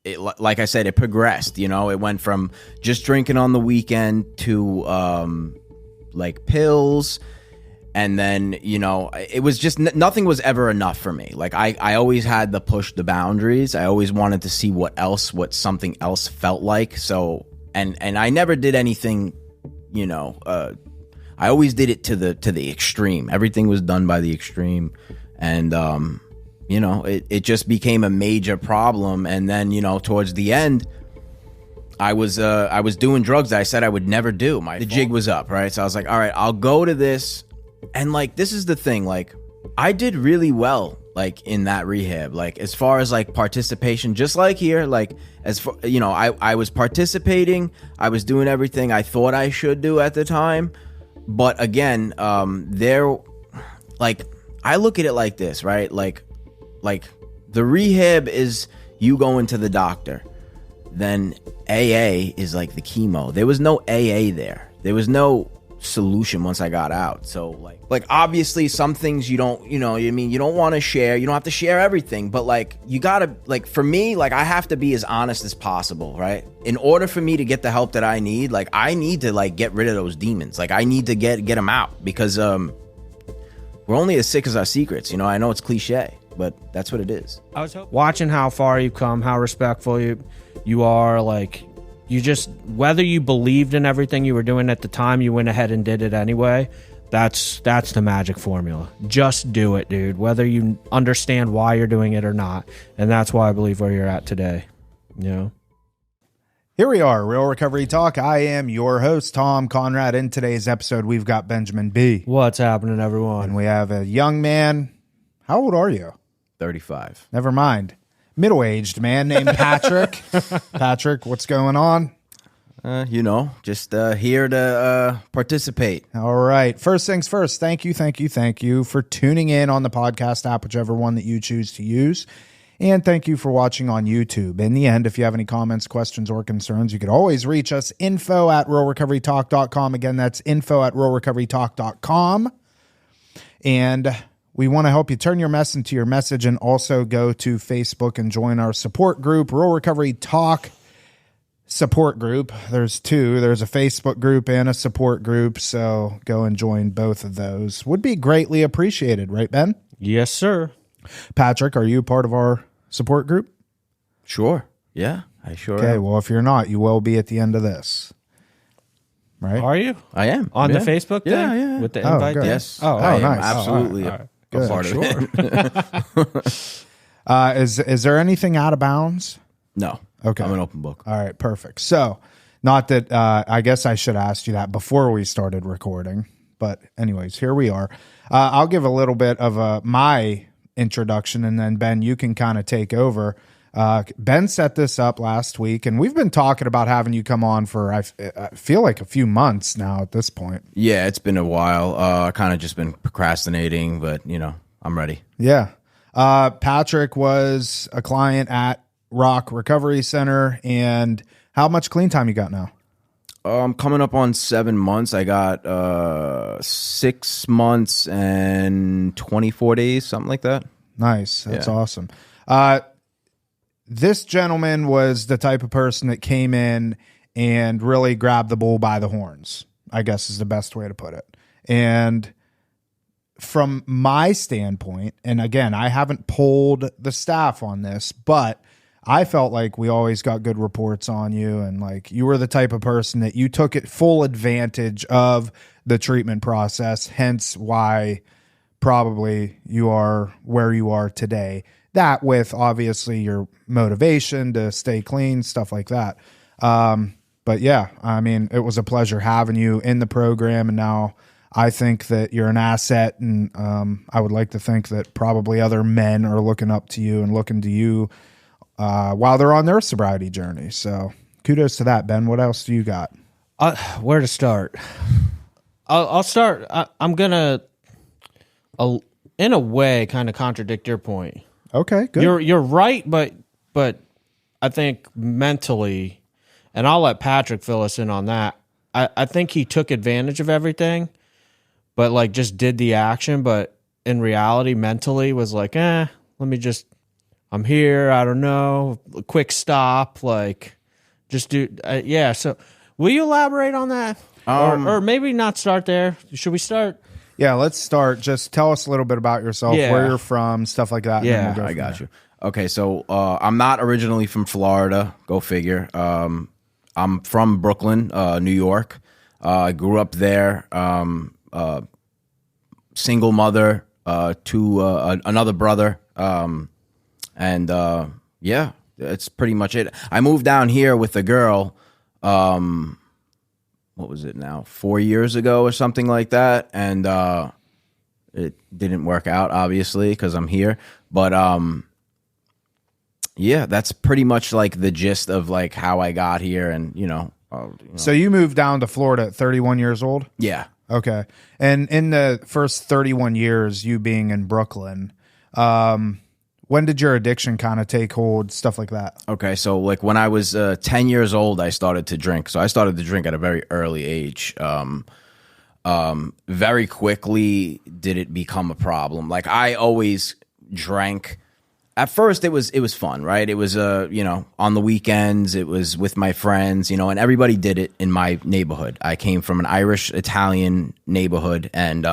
like I said, it progressed. You know, it went from just drinking on the weekend to like pills. And then, you know, it was just nothing was ever enough for me. Like I always had to push the boundaries. I always wanted to see what something else felt like. So, and I never did anything, you know, I always did it to the extreme. Everything was done by the extreme. And, you know, it just became a major problem. And then, you know, towards the end, I was doing drugs that I said I would never do. The jig was up, right? So I was like, all right, I'll go to this. And like, this is the thing, like I did really well, like in that rehab, like as far as like participation, just like here, like as far, you know, I was participating, I was doing everything I thought I should do at the time. But again, like I look at it like this, right? Like the rehab is you going to the doctor, then AA is like the chemo. There was no AA there. There was no solution once I got out. So like obviously some things you don't, you know, I mean, you don't want to share, you don't have to share everything, but like you gotta, like for me, like I have to be as honest as possible, right? In order for me to get the help that I need, like I need to like get rid of those demons. Like I need to get them out because we're only as sick as our secrets, you know. I know it's cliche, but that's what it is. I was watching how far you've come, how respectful you are, like you just, whether you believed in everything you were doing at the time, you went ahead and did it anyway. That's the magic formula. Just do it, dude, whether you understand why you're doing it or not. And that's why I believe where you're at today, you know? Here we are, Real Recovery Talk. I am your host, Tom Conrad. In today's episode, we've got Benjamin B. What's happening, everyone? And we have a young man. How old are you? 35. Never mind. Middle-aged man named Patrick. Patrick, what's going on? You know, just here to participate. All right. First things first, thank you for tuning in on the podcast app, whichever one that you choose to use. And thank you for watching on YouTube. In the end, if you have any comments, questions, or concerns, you could always reach us, info@realrecoverytalk.com. Again, that's info@realrecoverytalk.com. And we want to help you turn your mess into your message, and also go to Facebook and join our support group, Real Recovery Talk support group. There's two. There's a Facebook group and a support group, so go and join both of those. Would be greatly appreciated, right, Ben? Yes, sir. Patrick, are you part of our support group? Sure. Yeah, I sure am. Okay, well, if you're not, you will be at the end of this. Right? Are you? I am. On the Facebook thing? Yeah. With the invite good. thing? Yes. Oh, I am nice. absolutely all right. a part of it. Is there anything out of bounds? No. Okay. I'm an open book. All right, perfect. So, not that I guess I should have asked you that before we started recording, but anyways, here we are. I'll give a little bit of my introduction, and then Ben, you can kind of take over. Ben set this up last week, and we've been talking about having you come on for I feel like a few months now at this point. Yeah, it's been a while. I kind of just been procrastinating, but you know, I'm ready. Yeah. Patrick was a client at Rock Recovery Center, and how much clean time you got now? I'm coming up on 7 months. I got 6 months and 24 days, something like that. Nice. That's awesome. This gentleman was the type of person that came in and really grabbed the bull by the horns, I guess is the best way to put it. And from my standpoint, and again, I haven't polled the staff on this, but I felt like we always got good reports on you, and like you were the type of person that you took it full advantage of the treatment process, hence why probably you are where you are today. That with obviously your motivation to stay clean, stuff like that. But yeah, I mean, it was a pleasure having you in the program, and now I think that you're an asset, and I would like to think that probably other men are looking up to you and looking to you while they're on their sobriety journey. So kudos to that, Ben. What else do you got? Where to start? I'll start. I'm going to, in a way, kind of contradict your point. Okay, good. You're right, but I think mentally, and I'll let Patrick fill us in on that, I think he took advantage of everything, but like just did the action, but in reality, mentally was like, let me just I'm here. I don't know. A quick stop. Like, just do. Yeah. So, will you elaborate on that, or maybe not start there? Should we start? Yeah, let's start. Just tell us a little bit about yourself, where you're from, stuff like that. Yeah, and then I got you. Okay, so I'm not originally from Florida. Go figure. I'm from Brooklyn, New York. I grew up there. Single mother to another brother. And yeah, it's pretty much it. I moved down here with a girl. What was it now? 4 years ago or something like that. And it didn't work out, obviously, because I'm here. But yeah, that's pretty much like the gist of like how I got here. And, So you moved down to Florida at 31 years old? Yeah. Okay. And in the first 31 years, you being in Brooklyn, when did your addiction kind of take hold, stuff like that? Okay, so like when I was 10 years old, I started to drink. So I started to drink at a very early age. Very quickly did it become a problem. Like I always drank. At first, it was fun, right? It was on the weekends. It was with my friends, and everybody did it in my neighborhood. I came from an Irish Italian neighborhood, and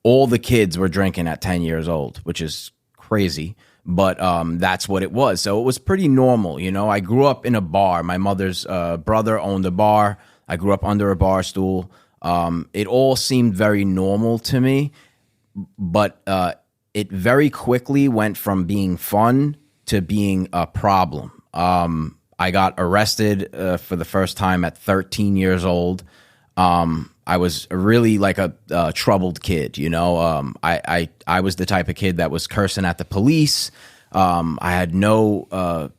all the kids were drinking at 10 years old, which is crazy. But that's what it was. So it was pretty normal, I grew up in a bar. My mother's brother owned a bar. I grew up under a bar stool. It all seemed very normal to me, but it very quickly went from being fun to being a problem. I got arrested for the first time at 13 years old. I was really like a troubled kid, I was the type of kid that was cursing at the police. I had no,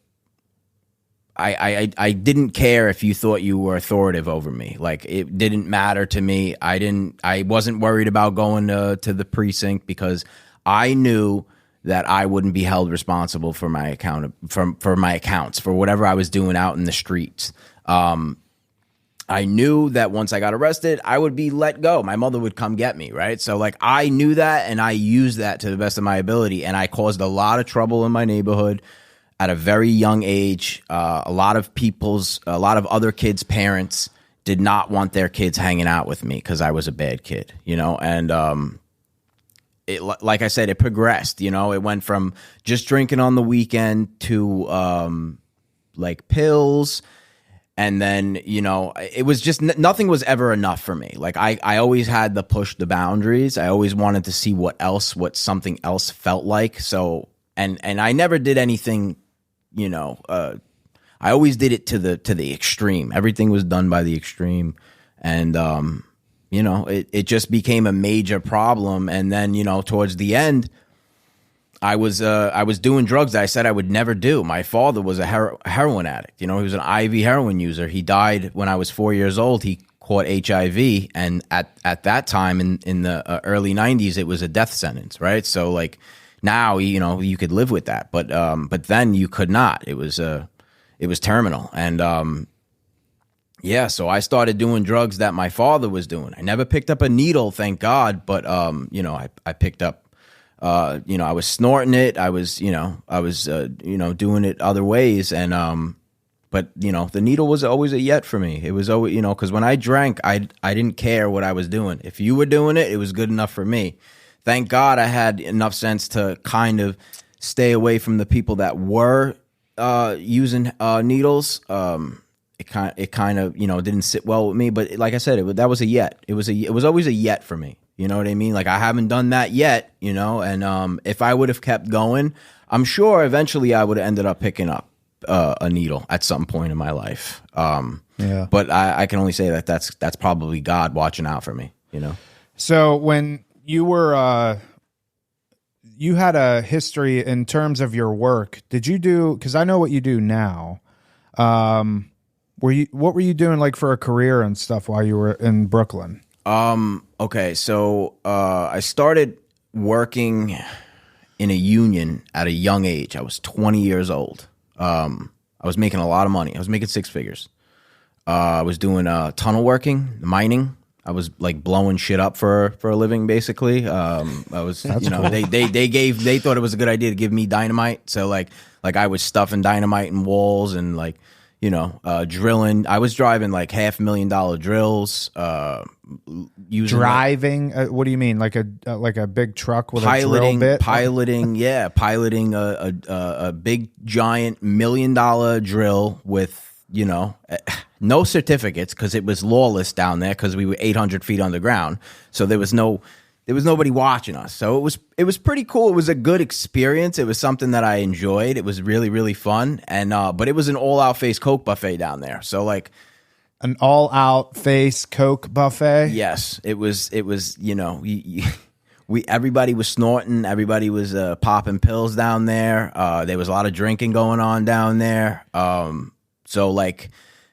I didn't care if you thought you were authoritative over me. Like it didn't matter to me. I wasn't worried about going to the precinct because I knew that I wouldn't be held responsible for my accounts, for whatever I was doing out in the streets. I knew that once I got arrested, I would be let go. My mother would come get me, right? So like I knew that, and I used that to the best of my ability, and I caused a lot of trouble in my neighborhood at a very young age. A lot of other kids' parents did not want their kids hanging out with me because I was a bad kid, and like I said, it progressed, it went from just drinking on the weekend to like pills. And then, it was just nothing was ever enough for me. Like I always had to push the boundaries. I always wanted to see what something else felt like. So, and I never did anything, I always did it to the extreme. Everything was done by the extreme. And, it just became a major problem. And then, towards the end, I was doing drugs that I said I would never do. My father was a heroin addict. He was an IV heroin user. He died when I was 4 years old. He caught HIV, and at that time in the early 90s, it was a death sentence, right? So like now, you could live with that, but then you could not. It was terminal, and yeah. So I started doing drugs that my father was doing. I never picked up a needle, thank God, but I picked up. I was snorting it. I was doing it other ways. And, but the needle was always a yet for me. It was always, cause when I drank, I didn't care what I was doing. If you were doing it, it was good enough for me. Thank God I had enough sense to kind of stay away from the people that were, using, needles. It kind of, didn't sit well with me, but like I said, that was a yet. It was always a yet for me. You know what I mean? Like I haven't done that yet, and if I would have kept going, I'm sure eventually I would have ended up picking up a needle at some point in my life. Yeah. But I can only say that that's probably God watching out for me, So when you were, you had a history in terms of your work. Did you do, because I know what you do now. What were you doing like for a career and stuff while you were in Brooklyn? Okay, so I started working in a union at a young age. I was 20 years old. I was making a lot of money. I was making six figures. I was doing tunnel working, mining. I was like blowing shit up for a living, basically. I was, you know, cool. they thought it was a good idea to give me dynamite. So like I was stuffing dynamite in walls and like, you know, drilling. I was driving like $500,000 drills. Driving? What do you mean? Like a big truck with a drill bit? Piloting a big giant $1 million drill with, you know, no certificates because it was lawless down there because we were 800 feet underground. So there was nobody watching us. So it was pretty cool. It was a good experience. It was something that I enjoyed. It was really, really fun. And but it was an all-out face Coke buffet down there. So like an all-out face Coke buffet? Yes. It was, you know, everybody was snorting, everybody was popping pills down there. There was a lot of drinking going on down there. So like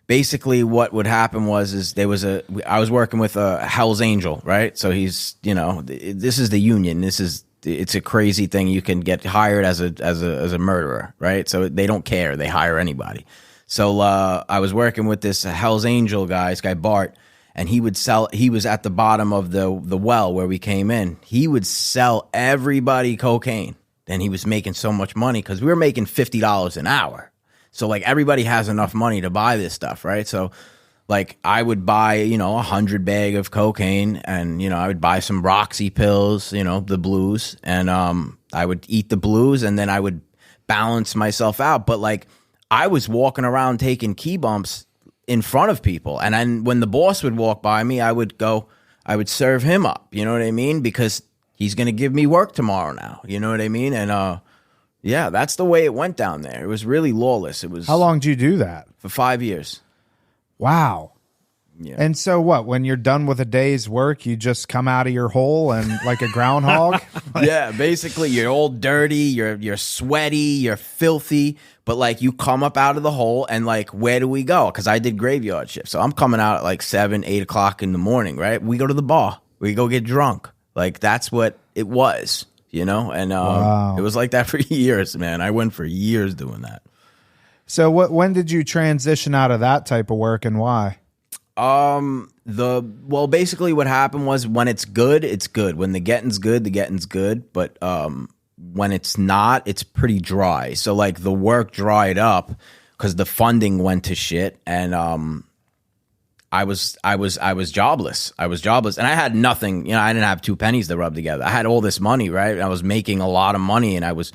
basically what would happen was I was working with a Hell's Angel, right? So he's, you know, this is the union. It's a crazy thing. You can get hired as a murderer, right? So they don't care. They hire anybody. So I was working with this Hell's Angel guy, this guy Bart, and he was at the bottom of the well where we came in. He would sell everybody cocaine. And he was making so much money because we were making $50 an hour. So like everybody has enough money to buy this stuff, right? So like I would buy, you know, 100 bag of cocaine and, you know, I would buy some Roxy pills, you know, the blues, and I would eat the blues and then I would balance myself out. But like I was walking around taking key bumps in front of people. And then when the boss would walk by me, I would serve him up, you know what I mean? Because he's going to give me work tomorrow now, you know what I mean? And yeah, that's the way it went down there. It was really lawless. It was. How long did you do that? For 5 years. Wow. Yeah. And so what? When you're done with a day's work, you just come out of your hole and like a groundhog? Yeah, basically you're all dirty, you're sweaty, you're filthy, but like you come up out of the hole and like, where do we go? Because I did graveyard shift. So I'm coming out at like 7, 8 o'clock in the morning, right? We go to the bar. We go get drunk. Like that's what it was. You know, and wow. It was like that for years, man. I went for years doing that. So when did you transition out of that type of work and why? Basically what happened was when it's good, it's good. When the getting's good, the getting's good. But when it's not, it's pretty dry. So like the work dried up because the funding went to shit, and I was jobless. I was jobless, and I had nothing. You know, I didn't have 2 pennies to rub together. I had all this money, right? I was making a lot of money, and I was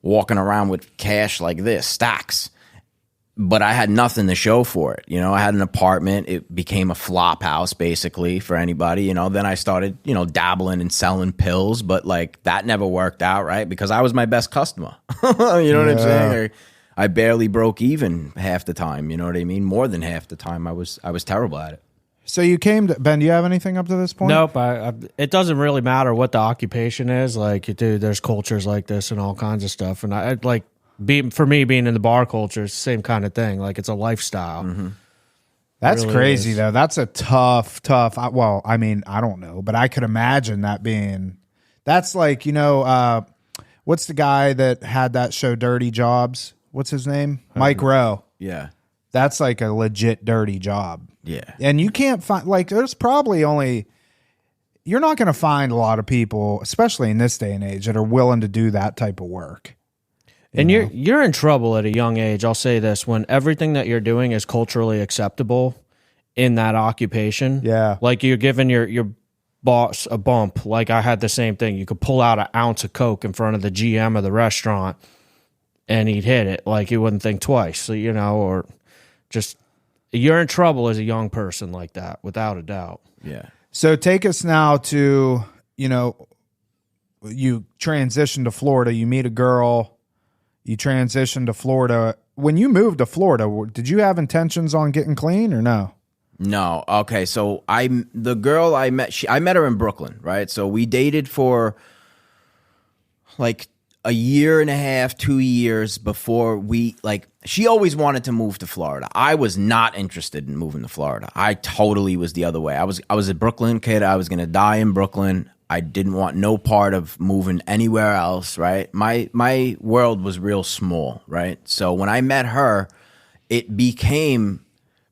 walking around with cash like this, stacks. But I had nothing to show for it. You know, I had an apartment. It became a flop house, basically, for anybody. You know, then I started, you know, dabbling and selling pills, but like that never worked out, right? Because I was my best customer. You know what I'm saying? I barely broke even half the time. You know what I mean? More than half the time. I was terrible at it. So you came to Ben. Do you have anything up to this point? Nope. It doesn't really matter what the occupation is. Like, dude, there's cultures like this and all kinds of stuff. And I like for me being in the bar culture, it's the same kind of thing. Like it's a lifestyle. Mm-hmm. That's really crazy though. That's a tough. Well, I mean, I don't know, but I could imagine that being. That's like, you know, what's the guy that had that show Dirty Jobs? What's his name? Mike Rowe. Yeah. That's like a legit dirty job. Yeah. And you can't find, like, there's probably only, you're not going to find a lot of people, especially in this day and age, that are willing to do that type of work. And you're in trouble at a young age. I'll say this, when everything that you're doing is culturally acceptable in that occupation. Yeah. Like you're giving your boss a bump. Like I had the same thing. You could pull out an ounce of Coke in front of the GM of the restaurant and he'd hit it. Like he wouldn't think twice, so, you know, or just you're in trouble as a young person like that, without a doubt. Yeah. So take us now to, you know, you transition to Florida, you meet a girl, you transition to Florida. When you moved to Florida, did you have intentions on getting clean or no? No. Okay. So the girl I met, I met her in Brooklyn, right? So we dated for like a year and a half, 2 years before she always wanted to move to Florida. I was not interested in moving to Florida. I totally was the other way. I was a Brooklyn kid. I was going to die in Brooklyn. I didn't want no part of moving anywhere else, right? My world was real small, right? So when I met her, it became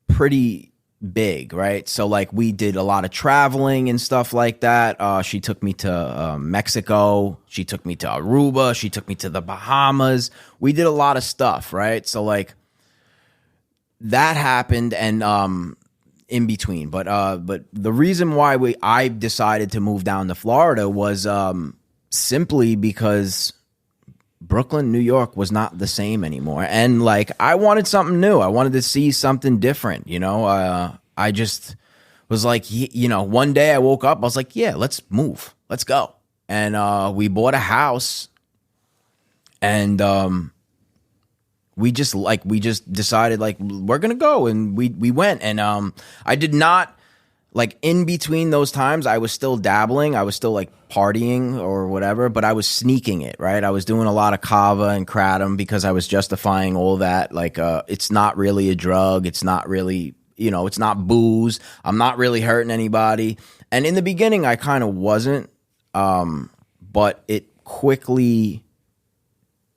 pretty big, right? So like we did a lot of traveling and stuff like that. She took me to Mexico. She took me to Aruba. She took me to the Bahamas. We did a lot of stuff, right? So like that happened, and in between. But the reason why I decided to move down to Florida was simply because Brooklyn, New York was not the same anymore. And like, I wanted something new. I wanted to see something different, you know? I just was like, you know, one day I woke up, I was like, yeah, let's move. Let's go. And we bought a house, and we just decided like we're going to go, and we went. And I did not, like, in between those times, I was still dabbling. I was still like partying or whatever, but I was sneaking it, right? I was doing a lot of kava and kratom because I was justifying all that. Like, it's not really a drug. It's not really, you know, it's not booze. I'm not really hurting anybody. And in the beginning, I kind of wasn't, but it quickly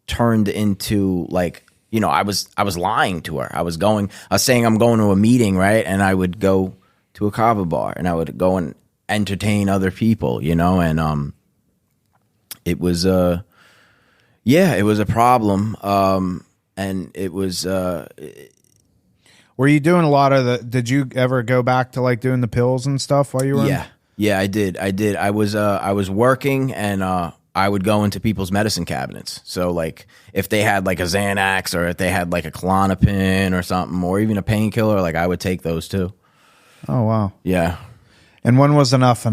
turned into like, you know, I was lying to her. I was saying I'm going to a meeting, right? And I would go to a kava bar, and I would go and entertain other people, you know, and it was it was a problem, and it was Were you doing a lot of did you ever go back to like doing the pills and stuff while you were yeah, I did. I was working, and I would go into people's medicine cabinets. So like if they had like a Xanax, or if they had like a Klonopin or something, or even a painkiller, like I would take those too. Oh, wow. Yeah. And when was enough?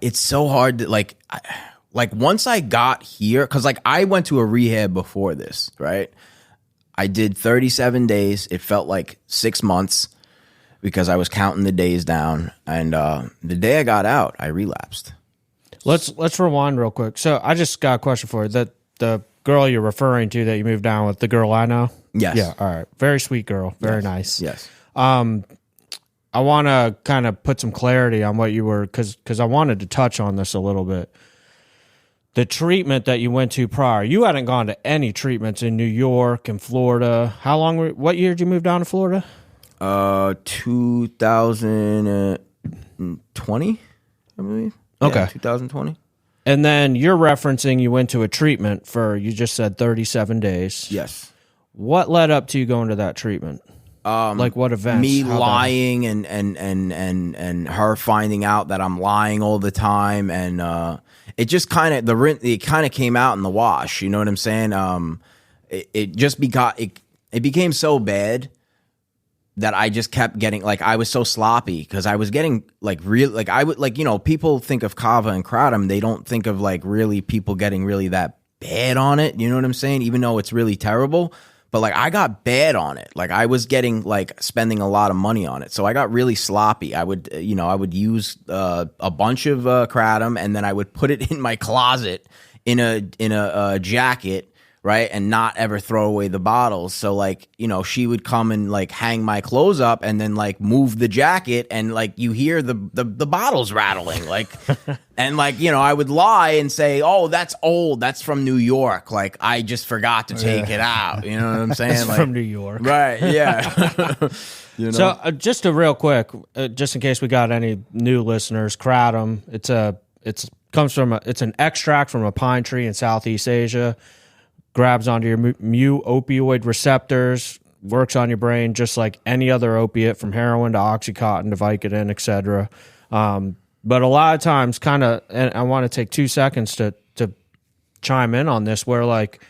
It's so hard to like once I got here, because like I went to a rehab before this, right? I did 37 days. It felt like 6 months because I was counting the days down. And the day I got out, I relapsed. Let's rewind real quick. So I just got a question for you. The girl you're referring to that you moved down with, the girl I know? Yes. Yeah, all right. Very sweet girl. Very nice. Yes. I want to kind of put some clarity on what you were, because I wanted to touch on this a little bit. The treatment that you went to prior, you hadn't gone to any treatments in New York and Florida. What year did you move down to Florida? 2020, I believe. Okay. Yeah, 2020. And then you're referencing you went to a treatment for, you just said 37 days. Yes. What led up to you going to that treatment? Like what events? Me lying and her finding out that I'm lying all the time, and it just kind of it kind of came out in the wash. You know what I'm saying? It became so bad that I just kept getting, like, I was so sloppy because I was getting like real, like I would, like, you know, people think of kava and kratom, they don't think of like really people getting really that bad on it. You know what I'm saying? Even though it's really terrible. But like I got bad on it. Like I was getting like spending a lot of money on it. So I got really sloppy. I would, you know, I would use a bunch of kratom, and then I would put it in my closet in a jacket, right, and not ever throw away the bottles. So like, you know, she would come and like hang my clothes up, and then like move the jacket, and like you hear the bottles rattling, like, and like, you know, I would lie and say, oh, that's old, that's from New York, like I just forgot to take it out. You know what I'm saying? Like, from New York, right? Yeah. You know? So just a real quick, just in case we got any new listeners, kratom. It's an extract from a pine tree in Southeast Asia. Grabs onto your mu opioid receptors, works on your brain just like any other opiate, from heroin to Oxycontin to Vicodin, etc. But a lot of times, kind of, and I want to take 2 seconds to chime in on this, where like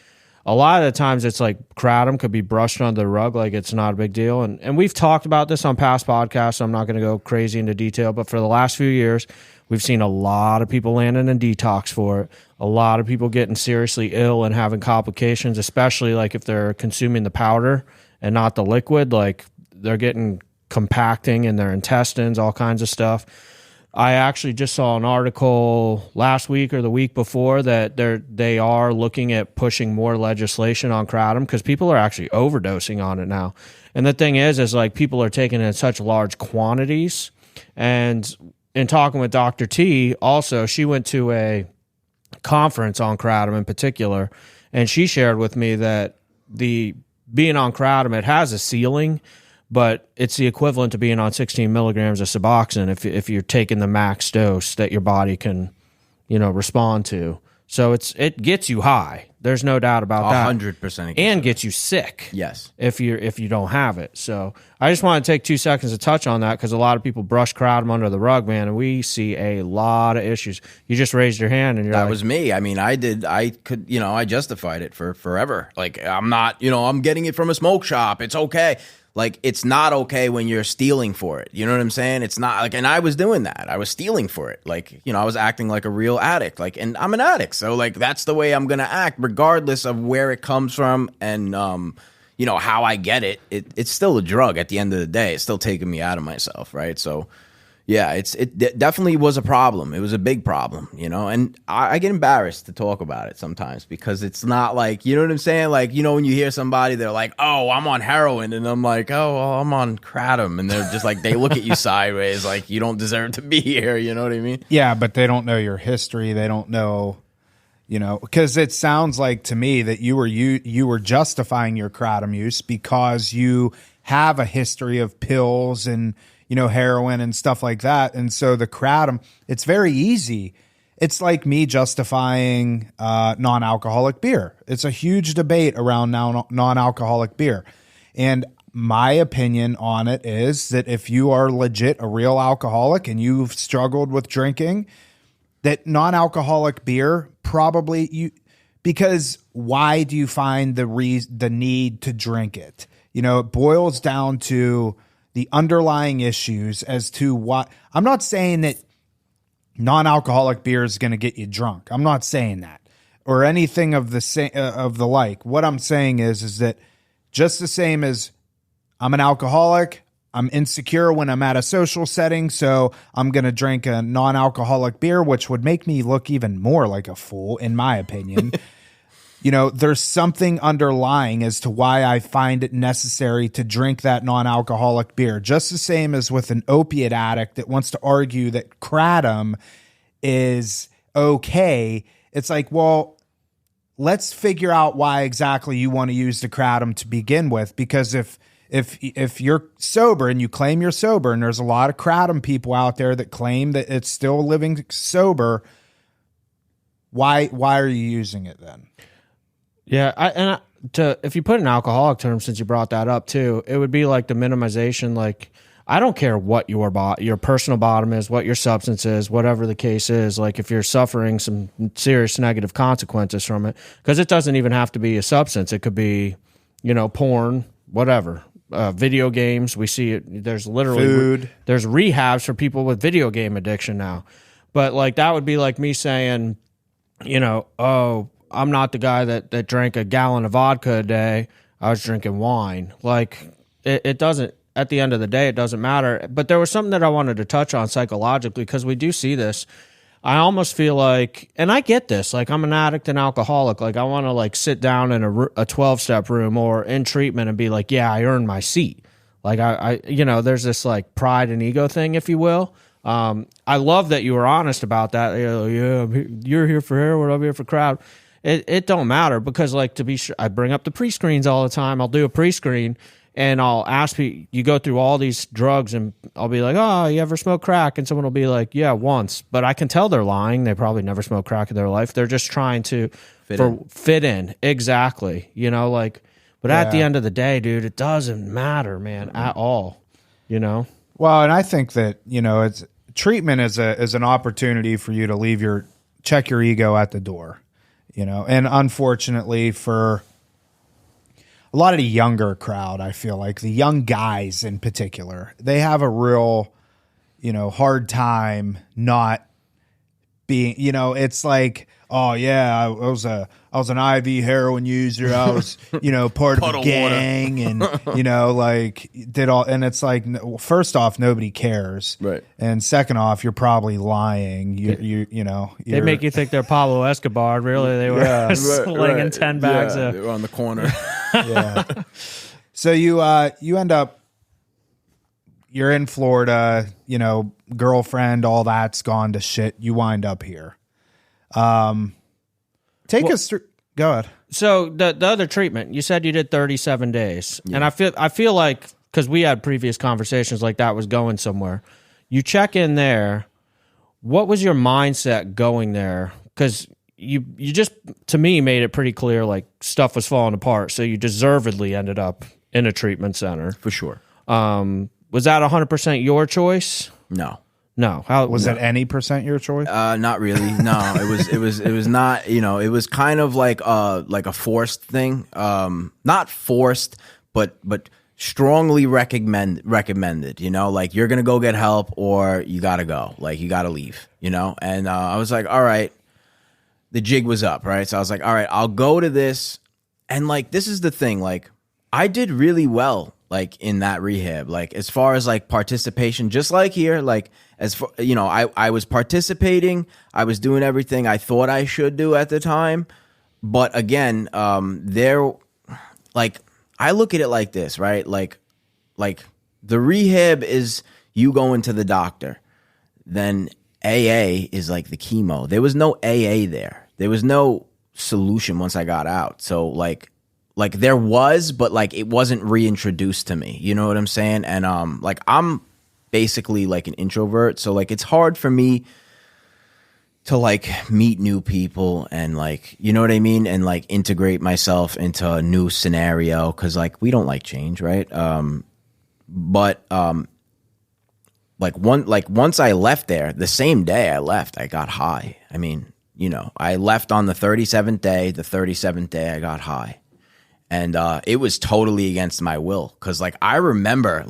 a lot of the times it's like kratom could be brushed under the rug, like it's not a big deal. And we've talked about this on past podcasts, so I'm not going to go crazy into detail, but for the last few years, we've seen a lot of people landing in detox for it. A lot of people getting seriously ill and having complications, especially like if they're consuming the powder and not the liquid, like they're getting compacting in their intestines, all kinds of stuff. I actually just saw an article last week or the week before that they are looking at pushing more legislation on kratom because people are actually overdosing on it now. And the thing is like people are taking it in such large quantities. And in talking with Dr. T, also, she went to a conference on kratom in particular, and she shared with me that being on kratom, it has a ceiling, but it's the equivalent to being on 16 milligrams of Suboxone if you're taking the max dose that your body can, respond to. So it gets you high. There's no doubt about that. 100%. And gets you sick. Yes. If you don't have it. So I just want to take 2 seconds to touch on that because a lot of people brush kratom under the rug, man, and we see a lot of issues. You just raised your hand and you're that was me. I mean, I justified it for forever. Like, I'm not, I'm getting it from a smoke shop. It's okay. Like, it's not okay when you're stealing for it. You know what I'm saying? It's not like, and I was doing that. I was stealing for it. Like, I was acting like a real addict. Like, and I'm an addict. So, like, that's the way I'm going to act, regardless of where it comes from and, how I get it. It's still a drug at the end of the day. It's still taking me out of myself, right? So, yeah, it definitely was a problem. It was a big problem, and I get embarrassed to talk about it sometimes because it's not like, you know what I'm saying? Like, when you hear somebody, they're like, oh, I'm on heroin. And I'm like, oh, well, I'm on kratom. And they're just like, they look at you sideways like you don't deserve to be here. You know what I mean? Yeah, but they don't know your history. They don't know, because it sounds like to me that you were justifying your kratom use because you have a history of pills and heroin and stuff like that. And so the kratom, it's very easy. It's like me justifying non-alcoholic beer. It's a huge debate around now non-alcoholic beer. And my opinion on it is that if you are legit a real alcoholic and you've struggled with drinking, that non-alcoholic beer probably because why do you find the need to drink it? It boils down to the underlying issues as to what. I'm not saying that non-alcoholic beer is going to get you drunk. I'm not saying that or anything of the like. What I'm saying is that just the same as I'm an alcoholic, I'm insecure when I'm at a social setting, so I'm going to drink a non-alcoholic beer, which would make me look even more like a fool, in my opinion. There's something underlying as to why I find it necessary to drink that non-alcoholic beer. Just the same as with an opiate addict that wants to argue that kratom is okay. It's like, well, let's figure out why exactly you want to use the kratom to begin with. Because if you're sober and you claim you're sober, and there's a lot of kratom people out there that claim that it's still living sober, why are you using it then? Yeah, if you put an alcoholic term, since you brought that up too, it would be like the minimization. Like, I don't care what your personal bottom is, what your substance is, whatever the case is. Like, if you're suffering some serious negative consequences from it, because it doesn't even have to be a substance. It could be, porn, whatever, video games. We see it. There's literally food. There's rehabs for people with video game addiction now. But like, that would be like me saying, oh, I'm not the guy that drank a gallon of vodka a day. I was drinking wine. Like, it doesn't, at the end of the day, it doesn't matter. But there was something that I wanted to touch on psychologically, because we do see this. I almost feel like, and I get this, like, I'm an addict and alcoholic. Like, I want to like sit down in a 12-step room or in treatment and be like, yeah, I earned my seat. Like, I there's this like pride and ego thing, if you will. I love that you were honest about that. You're here for heroin, I'm here for crowd. It don't matter, because like, to be sure, I bring up the pre-screens all the time. I'll do a pre-screen and I'll ask people, you go through all these drugs, and I'll be like, oh, you ever smoke crack? And someone will be like, yeah, once. But I can tell they're lying. They probably never smoked crack in their life. They're just trying to fit in. Exactly. But at the end of the day, dude, it doesn't matter, man, at all. Well, and I think that, it's treatment is an opportunity for you to check your ego at the door. And unfortunately for a lot of the younger crowd, I feel like the young guys in particular, they have a real, hard time not being, it's like, oh yeah, I was an IV heroin user. I was, part of the gang and, like did all, and it's like, first off, nobody cares. Right. And second off, you're probably lying. They make you think they're Pablo Escobar. Really, they were slinging 10 bags of. They were on the corner. Yeah. So you end up, you're in Florida, girlfriend, all that's gone to shit. You wind up here. Take us through. Go ahead. So the other treatment, you said you did 37 days, and I feel like, because we had previous conversations like that was going somewhere. You check in there. What was your mindset going there? Because you just, to me, made it pretty clear like stuff was falling apart. So you deservedly ended up in a treatment center. For sure. Was that 100% your choice? No. No. How Was it any percent your choice? Not really. No, it was not, it was kind of like a forced thing. Not forced, but strongly recommended, like you're going to go get help or you got to go, like you got to leave, and I was like, all right, the jig was up, right? So I was like, all right, I'll go to this. And like, this is the thing, like I did really well, like in that rehab, like as far as like participation, just like here, like as for, I was participating, I was doing everything I thought I should do at the time. But again, like I look at it like this, right? Like the rehab is you going to the doctor. Then AA is like the chemo. There was no AA there. There was no solution once I got out. So like there was, but like it wasn't reintroduced to me. You know what I'm saying? And like I'm basically like an introvert, so like it's hard for me to like meet new people and like, you know what I mean? And like integrate myself into a new scenario. Cause like we don't like change. Right. But once I left there, the same day I left, I got high. I mean, I left on the 37th day. The 37th day I got high. And it was totally against my will. Cause like I remember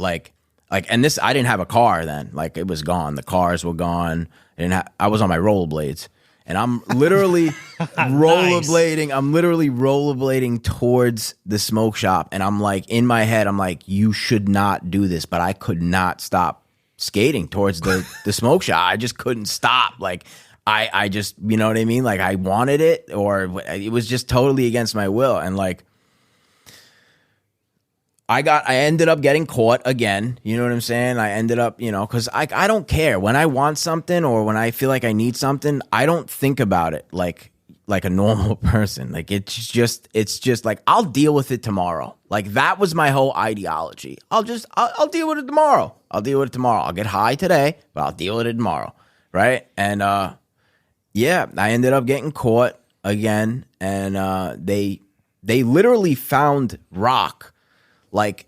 and this, I didn't have a car then. Like it was gone. The cars were gone. I was on my rollerblades, and I'm literally rollerblading. I'm literally rollerblading towards the smoke shop, and I'm like in my head, I'm like, you should not do this, but I could not stop skating towards the smoke shop. I just couldn't stop. Like I just, you know what I mean? Like I wanted it, or it was just totally against my will, and like. I ended up getting caught again. You know what I'm saying? I ended up, because I don't care. When I want something or when I feel like I need something, I don't think about it like a normal person. Like it's just like, I'll deal with it tomorrow. Like that was my whole ideology. I'll deal with it tomorrow. I'll get high today, but I'll deal with it tomorrow. Right. And, yeah, I ended up getting caught again. And, they literally found rock. Like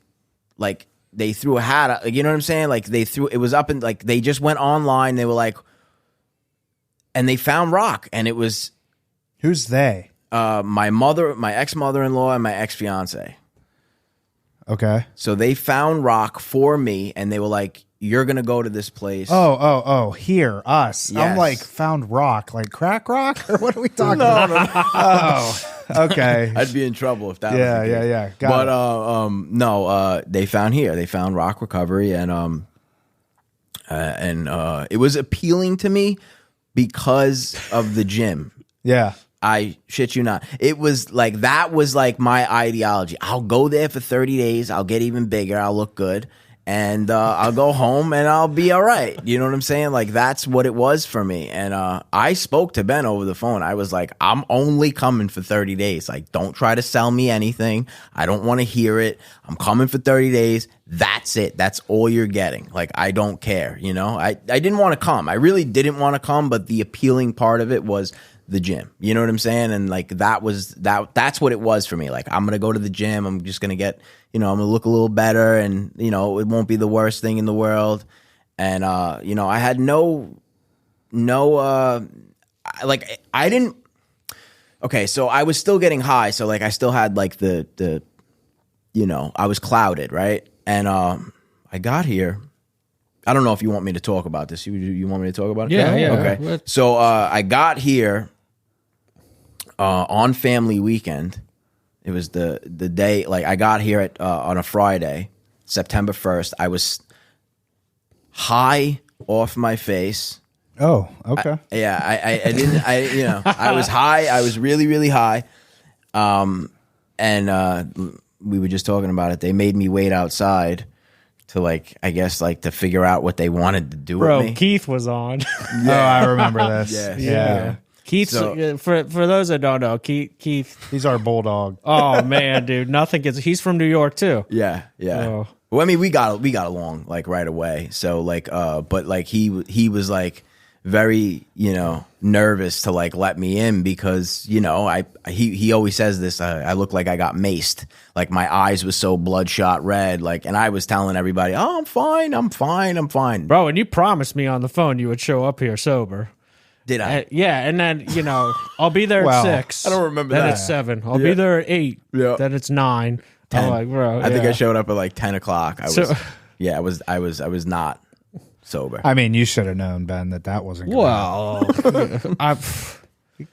they threw a hat, you know what I'm saying? Like it was up and like they just went online. They were like, and they found rock, and it was. Who's they? My mother, my ex-mother-in-law, and my ex-fiance. Okay. So they found rock for me, and they were like, you're going to go to this place. Oh, here, us. Yes. I'm like, found rock, like crack rock? Or what are we talking about? No. Oh, okay. I'd be in trouble if that was the case. Yeah. Got it. No, they found rock recovery, and it was appealing to me because of the gym. Yeah. I shit you not. It was like, that was like my ideology. I'll go there for 30 days. I'll get even bigger. I'll look good. And I'll go home and I'll be all right. You know what I'm saying? Like, that's what it was for me. And I spoke to Ben over the phone. I was like, I'm only coming for 30 days. Like, don't try to sell me anything. I don't want to hear it. I'm coming for 30 days. That's it. That's all you're getting. Like, I don't care. I didn't want to come. I really didn't want to come. But the appealing part of it was the gym. You know what I'm saying? And like, that's what it was for me. Like, I'm going to go to the gym. I'm just going to get, I'm going to look a little better, and, it won't be the worst thing in the world. And, I had I didn't, okay. So I was still getting high. So like, I still had like the I was clouded. Right. And, I got here. I don't know if you want me to talk about this. You want me to talk about it? Yeah. Okay. So, I got here, on family weekend. It was the day, like I got here on a Friday, September 1st. I was high off my face. Oh, okay. I didn't, I was high. I was really, really high. And we were just talking about it. They made me wait outside to like, I guess like to figure out what they wanted to do with me. Keith was on. Oh, I remember this. Yeah. Keith's for those that don't know, Keith. He's our bulldog. Oh man, dude, he's from New York too. Yeah. Oh. Well, I mean, we got along like right away. So like, but like he was like very, nervous to like let me in because, he always says this, I look like I got maced. Like my eyes was so bloodshot red. Like, and I was telling everybody, oh, I'm fine. Bro, and you promised me on the phone you would show up here sober. Did I? Yeah, and then, I'll be there Well, at 6. I don't remember then that. It's 7. I'll be there at 8. Yeah. Then it's 9. 10. I'm like, bro. I think yeah. I showed up at like 10 o'clock. I was not sober. I mean, you should have known, Ben, that wasn't gonna Well,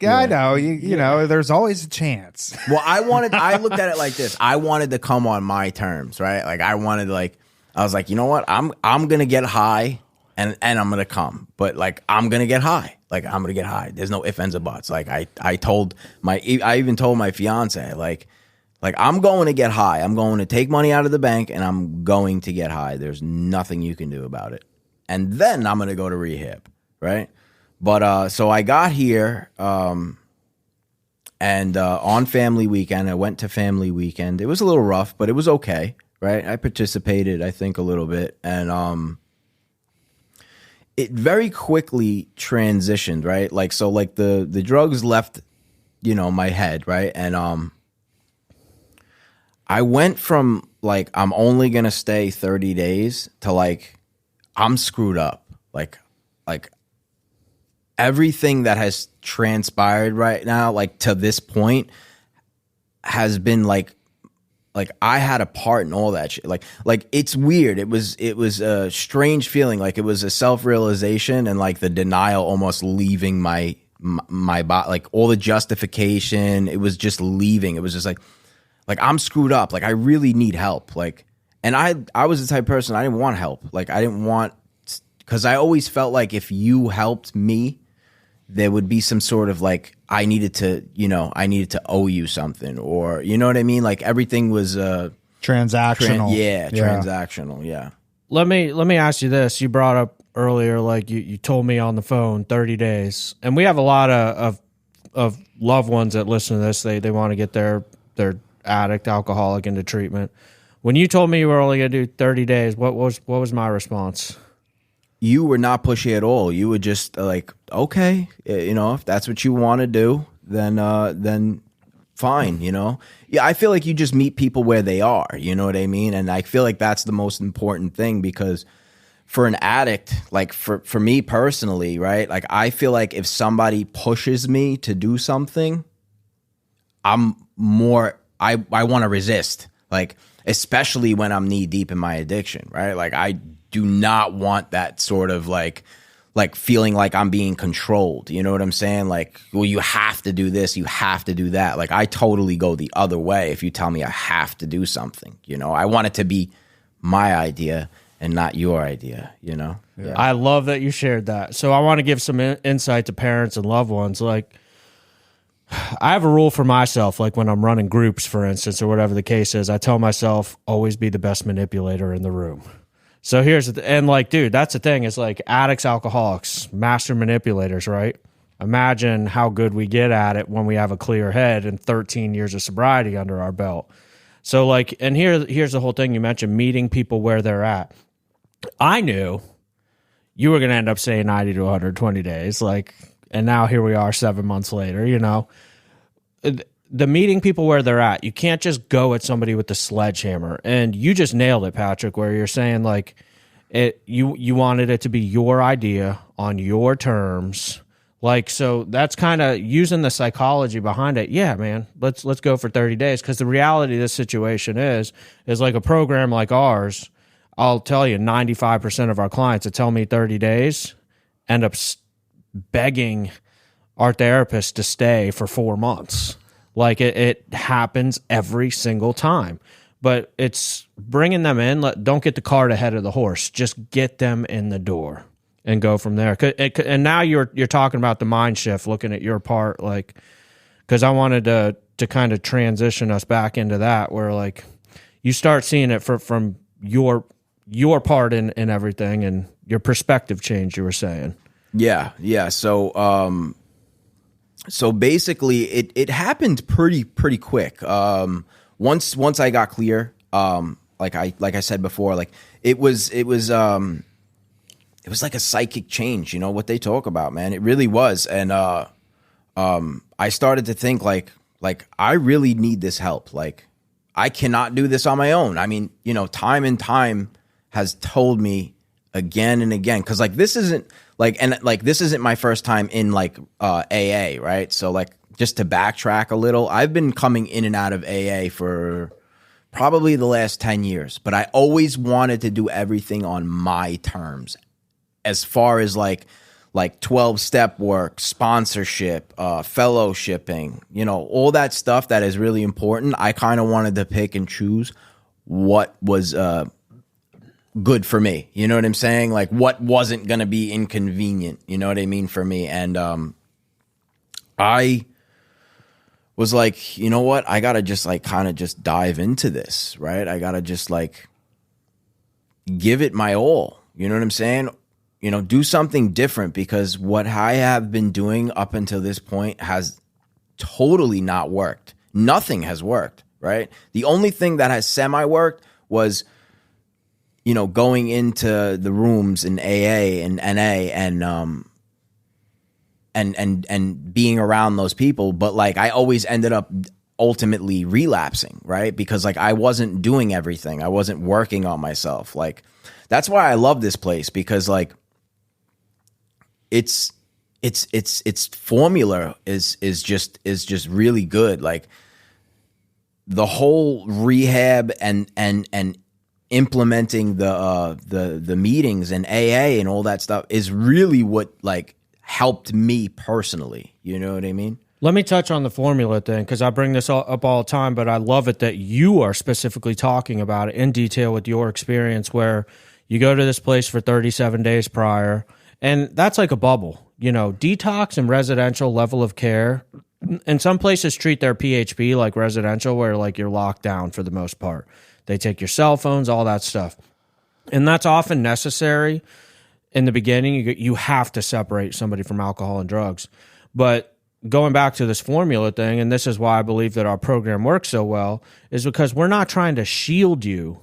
I know. You know, there's always a chance. Well, I looked at it like this. I wanted to come on my terms, right? Like I was like, you know what? I'm going to get high and I'm going to come. But like, I'm going to get high. Like I'm going to get high. There's no ifs, ands, or buts. Like I even told my fiance, like I'm going to get high. I'm going to take money out of the bank and I'm going to get high. There's nothing you can do about it. And then I'm going to go to rehab, right? But so I got here and on family weekend, I went to family weekend. It was a little rough, but it was okay, right? I participated, I think, a little bit. And it very quickly transitioned, right? Like, so like the drugs left, my head, right? And I went from like, I'm only going to stay 30 days to like, I'm screwed up. Like everything that has transpired right now, like to this point, has been like I had a part in all that shit. Like it's weird. It was a strange feeling. Like it was a self-realization and like the denial almost leaving my body, like all the justification. It was just leaving. It was just like I'm screwed up. Like I really need help. Like, and I was the type of person, I didn't want help. Like I didn't want, because I always felt like if you helped me, there would be some sort of like I needed to owe you something, or you know what I mean? Like everything was Transactional. Transactional. Yeah. let me ask you this. You brought up earlier, like you told me on the phone, 30 days. And we have a lot of loved ones that listen to this. They want to get their addict, alcoholic into treatment. When you told me you were only going to do 30 days, what was my response? You were not pushy at all. You were just like, okay, if that's what you want to do, then fine, Yeah, I feel like you just meet people where they are, you know what I mean? And I feel like that's the most important thing, because for an addict, like for me personally, right? Like I feel like if somebody pushes me to do something, I want to resist. Like, especially when I'm knee deep in my addiction, right? Like I do not want that sort of like feeling like I'm being controlled. You know what I'm saying? Like, well, you have to do this, you have to do that. Like I totally go the other way if you tell me I have to do something. I want it to be my idea and not your idea, Yeah. I love that you shared that. So I want to give some insight to parents and loved ones. Like, I have a rule for myself, like when I'm running groups, for instance, or whatever the case is, I tell myself, always be the best manipulator in the room. So and like, dude, that's the thing. It's like addicts, alcoholics, master manipulators, right? Imagine how good we get at it when we have a clear head and 13 years of sobriety under our belt. So like, and here's the whole thing. You mentioned meeting people where they're at. I knew you were going to end up saying 90 to 120 days, like, and now here we are 7 months later, The meeting people where they're at, you can't just go at somebody with the sledgehammer. And you just nailed it, Patrick, where you're saying like you wanted it to be your idea on your terms. Like, so that's kind of using the psychology behind it. Yeah, man, let's go for 30 days. Because the reality of this situation is like a program like ours, I'll tell you, 95% of our clients that tell me 30 days end up begging our therapist to stay for 4 months. Like it happens every single time, but it's bringing them in. Don't get the cart ahead of the horse. Just get them in the door and go from there. And now you're talking about the mind shift, looking at your part, like, because I wanted to kind of transition us back into that, where like you start seeing it from your part in everything and your perspective change. You were saying, yeah. So basically, it happened pretty quick. Once I got clear, like I said before, like it was like a psychic change, you know, what they talk about, man. It really was. And I started to think like I really need this help. Like I cannot do this on my own. I mean, you know, time and time has told me again and again, because like this isn't my first time in like AA, right? So like just to backtrack a little, I've been coming in and out of AA for probably the last 10 years, but I always wanted to do everything on my terms, as far as like 12-step work, sponsorship, fellowshipping, you know, all that stuff that is really important. I kind of wanted to pick and choose what was good for me. You know what I'm saying? Like what wasn't going to be inconvenient, you know what I mean, for me. And I was like, you know what? I got to just like kind of just dive into this, right? I got to just like give it my all. You know what I'm saying? You know, do something different, because what I have been doing up until this point has totally not worked. Nothing has worked, right? The only thing that has semi-worked was, you know, going into the rooms in AA and NA and being around those people. But like I always ended up ultimately relapsing, right? Because like I wasn't doing everything. I wasn't working on myself. Like that's why I love this place, because like its formula is just really good. Like the whole rehab and implementing the meetings and AA and all that stuff is really what like helped me personally. You know what I mean? Let me touch on the formula thing, because I bring this up all the time, but I love it that you are specifically talking about it in detail with your experience, where you go to this place for 37 days prior, and that's like a bubble. You know, detox and residential level of care, and some places treat their PHP like residential, where like you're locked down for the most part. They take your cell phones, all that stuff. And that's often necessary in the beginning. You have to separate somebody from alcohol and drugs. But going back to this formula thing, and this is why I believe that our program works so well, is because we're not trying to shield you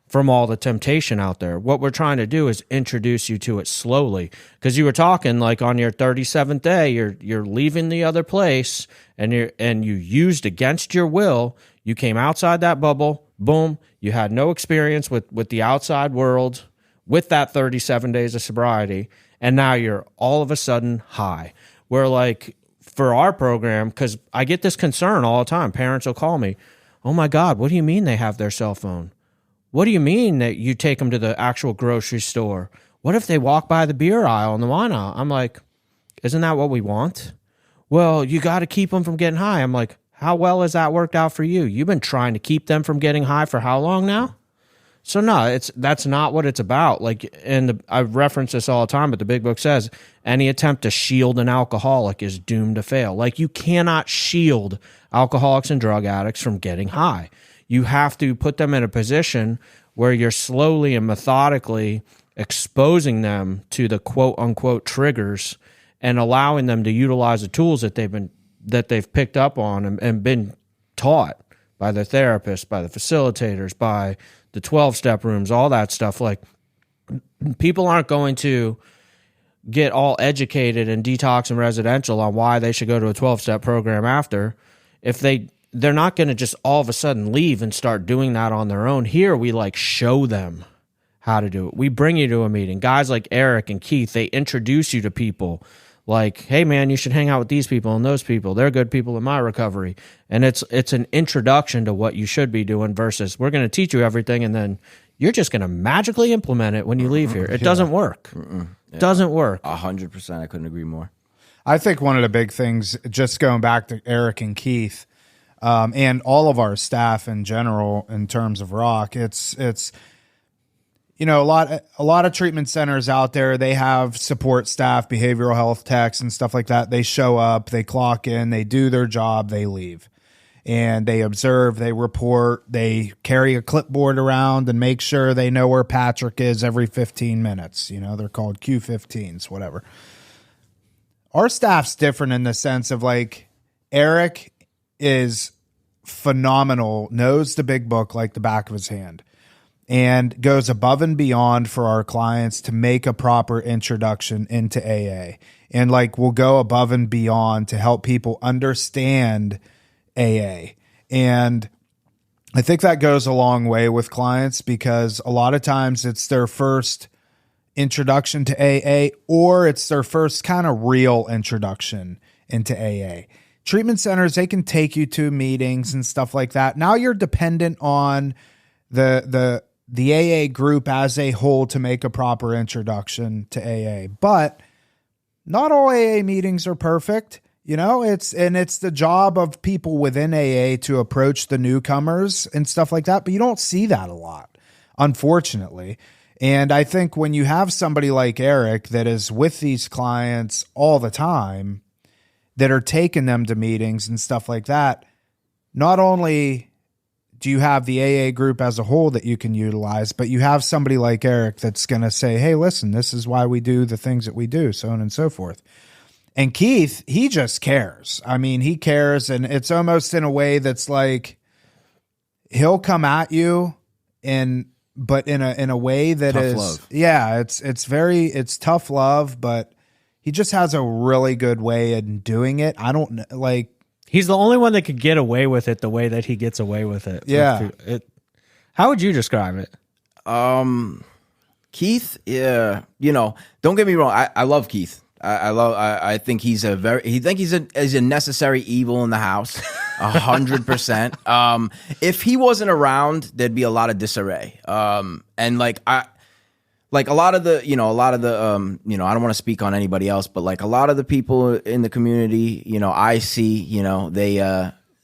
from all the temptation out there. What we're trying to do is introduce you to it slowly. Because you were talking like on your 37th day, you're leaving the other place, and you used against your will. You came outside that bubble. Boom. You had no experience with the outside world with that 37 days of sobriety. And now you're all of a sudden high. Where like for our program, because I get this concern all the time. Parents will call me, oh my God, what do you mean they have their cell phone? What do you mean that you take them to the actual grocery store? What if they walk by the beer aisle and the wine aisle? I'm like, isn't that what we want? Well, you got to keep them from getting high. I'm like, how well has that worked out for you? You've been trying to keep them from getting high for how long now? So no, that's not what it's about. Like, and I reference this all the time, but the Big Book says any attempt to shield an alcoholic is doomed to fail. Like, you cannot shield alcoholics and drug addicts from getting high. You have to put them in a position where you're slowly and methodically exposing them to the quote unquote triggers and allowing them to utilize the tools that they've picked up on and been taught by the therapists, by the facilitators, by the 12-step rooms, all that stuff. Like, people aren't going to get all educated in detox and residential on why they should go to a 12-step program after if they're not going to just all of a sudden leave and start doing that on their own. Here, we like show them how to do it. We bring you to a meeting. Guys like Eric and Keith, they introduce you to people like, hey man, you should hang out with these people and those people. They're good people in my recovery. And it's an introduction to what you should be doing versus we're going to teach you everything and then you're just going to magically implement it when you leave here. It doesn't work. It doesn't work. 100%. I couldn't agree more. I think one of the big things, just going back to Eric and Keith, and all of our staff in general, in terms of rock, it's you know, a lot of treatment centers out there, they have support staff, behavioral health techs and stuff like that. They show up, they clock in, they do their job, they leave. And they observe, they report, they carry a clipboard around and make sure they know where Patrick is every 15 minutes. You know, they're called Q15s, whatever. Our staff's different in the sense of like, Eric is phenomenal, knows the Big Book like the back of his hand. and goes above and beyond for our clients to make a proper introduction into AA. And like, we'll go above and beyond to help people understand AA. And I think that goes a long way with clients, because a lot of times it's their first introduction to AA, or it's their first kind of real introduction into AA. Treatment centers, they can take you to meetings and stuff like that. Now you're dependent on the AA group as a whole to make a proper introduction to AA. But not all AA meetings are perfect. You know, it's the job of people within AA to approach the newcomers and stuff like that. But you don't see that a lot, unfortunately. And I think when you have somebody like Eric that is with these clients all the time, that are taking them to meetings and stuff like that, not only do you have the AA group as a whole that you can utilize, but you have somebody like Eric that's going to say, hey, listen, this is why we do the things that we do, so on and so forth. And Keith, he just cares. I mean, he cares, and it's almost in a way that's like he'll come at you but in a way that tough is love. Yeah, it's tough love, but he just has a really good way in doing it. I don't like. He's the only one that could get away with it the way that he gets away with it. Yeah. How would you describe it? Keith, yeah, don't get me wrong. I love Keith. I think he's a necessary evil in the house, 100%. If he wasn't around, there'd be a lot of disarray. And a lot of the, I don't want to speak on anybody else, but like a lot of the people in the community, I see,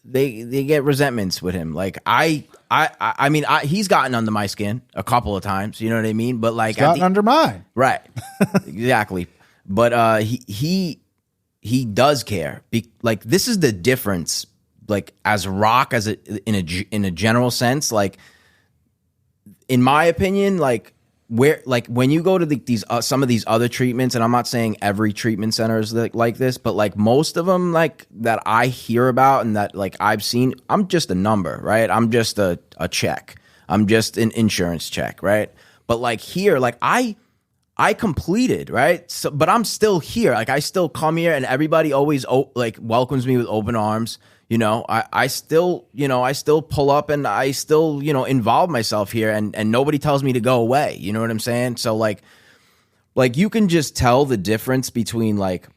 they get resentments with him. Like I mean, he's gotten under my skin a couple of times, you know what I mean? But like, he's gotten under mine. Right. Exactly. But he does care. Like, this is the difference. Like, as rock, in a general sense, like, in my opinion, like, when you go to these some of these other treatments, and I'm not saying every treatment center is like this, but like most of them, like, that I hear about and that like I've seen, I'm just a number, right? I'm just a check. I'm just an insurance check, right? But like here, like I completed, right? So, but I'm still here. Like, I still come here, and everybody always like welcomes me with open arms. I still pull up, and I still, involve myself here, and nobody tells me to go away. You know what I'm saying? So like you can just tell the difference between like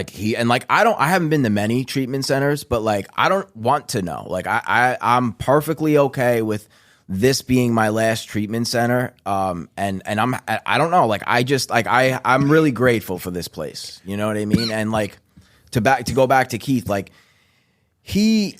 he and like, I haven't been to many treatment centers, but like, I don't want to know. Like, I'm perfectly okay with this being my last treatment center. And I don't know, like, I'm really grateful for this place. You know what I mean? And like, to go back to Keith, like, he's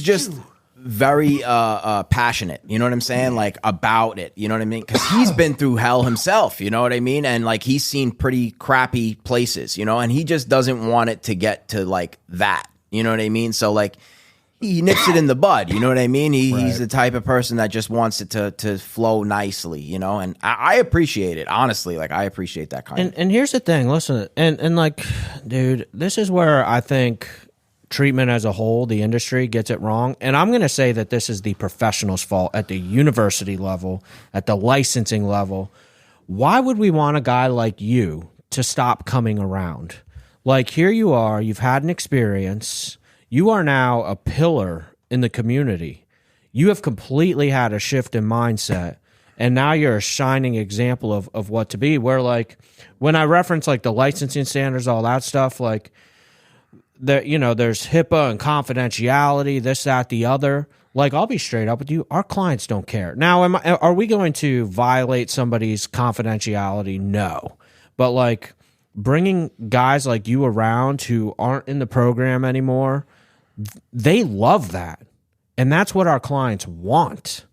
just very passionate, you know what I'm saying, like, about it, you know what I mean, because he's been through hell himself, you know what I mean, and like, he's seen pretty crappy places, and he just doesn't want it to get to like that, you know what I mean. So like, he nips it in the bud, you know what I mean. He's the type of person that just wants it to flow nicely, and I appreciate it, honestly. Like, I appreciate that kind of. And here's the thing, listen, and like, dude, this is where I think treatment as a whole, the industry, gets it wrong. And I'm going to say that this is the professional's fault at the university level, at the licensing level. Why would we want a guy like you to stop coming around? Like, here you are, you've had an experience, you are now a pillar in the community. You have completely had a shift in mindset, and now you're a shining example of what to be. Where, like, when I reference like the licensing standards, all that stuff, like, there, there's HIPAA and confidentiality, this, that, the other. Like, I'll be straight up with you. Our clients don't care. Now, are we going to violate somebody's confidentiality? No. But like, bringing guys like you around who aren't in the program anymore, they love that. And that's what our clients want.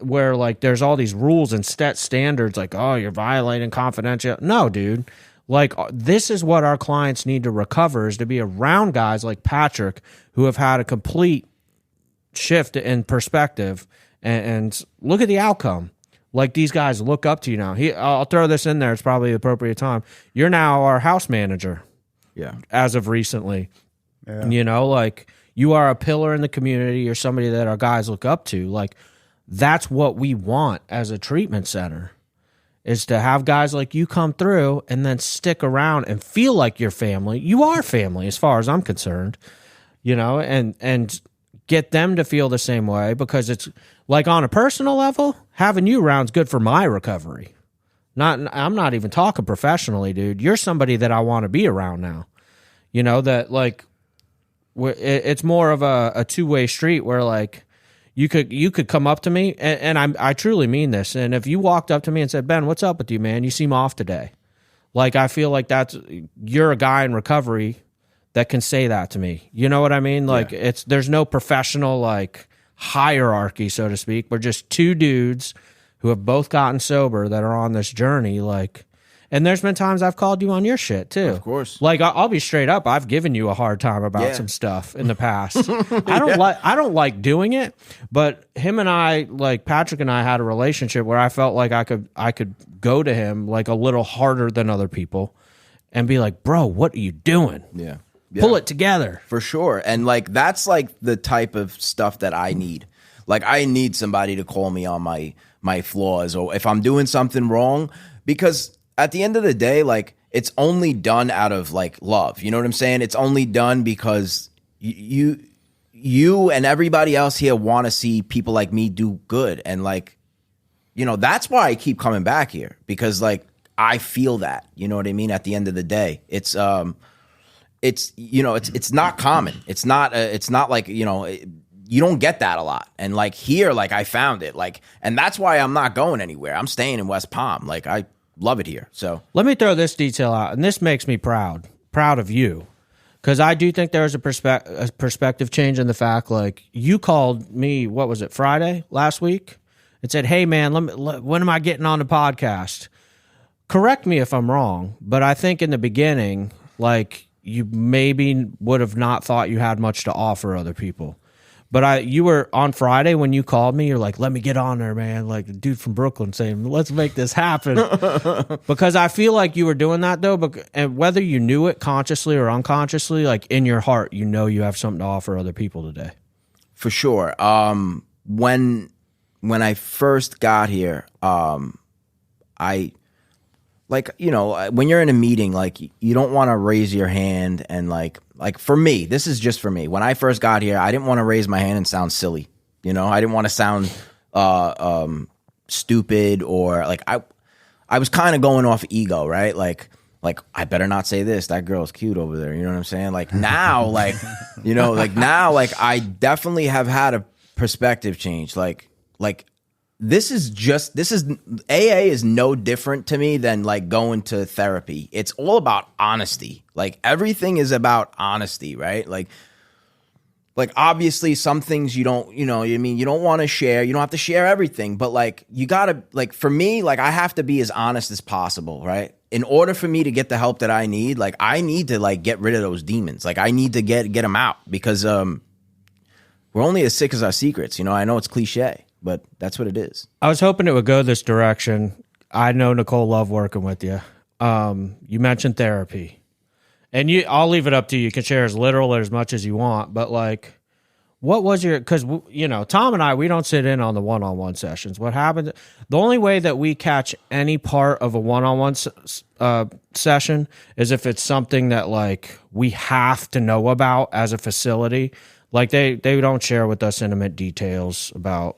Where like, there's all these rules and standards, like, oh, you're violating confidentiality. No, dude. Like, this is what our clients need to recover, is to be around guys like Patrick who have had a complete shift in perspective, and look at the outcome. Like, these guys look up to you now. I'll throw this in there. It's probably the appropriate time. You're now our house manager. Yeah. As of recently. Yeah. Like, you are a pillar in the community. You're somebody that our guys look up to. Like, that's what we want as a treatment center, is to have guys like you come through and then stick around and feel like you're family. You are family as far as I'm concerned, you know, and get them to feel the same way, because it's like, on a personal level, having you around's good for my recovery. I'm not even talking professionally, dude. You're somebody that I want to be around now. You know, that like it's more of a two-way street where like you could come up to me, and I truly mean this. And if you walked up to me and said, Ben, what's up with you, man? You seem off today. Like, I feel like you're a guy in recovery that can say that to me. You know what I mean? Like, there's no professional like hierarchy, so to speak. We're just two dudes who have both gotten sober that are on this journey. Like, and there's been times I've called you on your shit too. Of course. Like, I'll be straight up. I've given you a hard time about some stuff in the past. I don't like doing it, but him and I, like Patrick and I, had a relationship where I felt like I could go to him like a little harder than other people and be like, bro, what are you doing? Yeah. Pull it together. For sure. And like, that's like the type of stuff that I need. Like, I need somebody to call me on my flaws, or if I'm doing something wrong, because at the end of the day, like, it's only done out of like love. You know what I'm saying? It's only done because you and everybody else here want to see people like me do good. And like, you know, that's why I keep coming back here, because like, I feel that, you know what I mean? At the end of the day, it's you know, it's not common. It's not like, you know, you don't get that a lot. And like here, like, I found it, like, and that's why I'm not going anywhere. I'm staying in West Palm. Like, I love it here. So let me throw this detail out, and this makes me proud of you, because I do think there's a perspective change in the fact, like, you called me, what was it, Friday last week, and said, hey man, when am I getting on the podcast? Correct me if I'm wrong, but I think in the beginning, like, you maybe would have not thought you had much to offer other people. But you were on Friday when you called me, you're like, let me get on there, man. Like the dude from Brooklyn saying, let's make this happen. Because I feel like you were doing that though. And whether you knew it consciously or unconsciously, like in your heart, you know, you have something to offer other people today. For sure. When I first got here, I, like, you know, when you're in a meeting, like, you don't want to raise your hand, and like for me, this is just for me. When I first got here, I didn't want to raise my hand and sound silly. You know, I didn't want to sound stupid, or like I was kind of going off ego, right? Like I better not say this. That girl's cute over there. You know what I'm saying? Like now, like, you know, like now, like I definitely have had a perspective change. Like this is AA is no different to me than like going to therapy. It's all about honesty. Like everything is about honesty, right? Like obviously some things you don't, you know, I mean, you don't want to share. You don't have to share everything, but like you gotta, like for me, like I have to be as honest as possible, right? In order for me to get the help that I need, like I need to like get rid of those demons. Like I need to get them out, because we're only as sick as our secrets. You know, I know it's cliche, but that's what it is. I was hoping it would go this direction. I know Nicole loved working with you. You mentioned therapy, and I'll leave it up to you. You can share as little or as much as you want, but like, what was because, you know, Tom and I, we don't sit in on the one-on-one sessions. What happened? The only way that we catch any part of a one-on-one session is if it's something that like we have to know about as a facility. Like they don't share with us intimate details about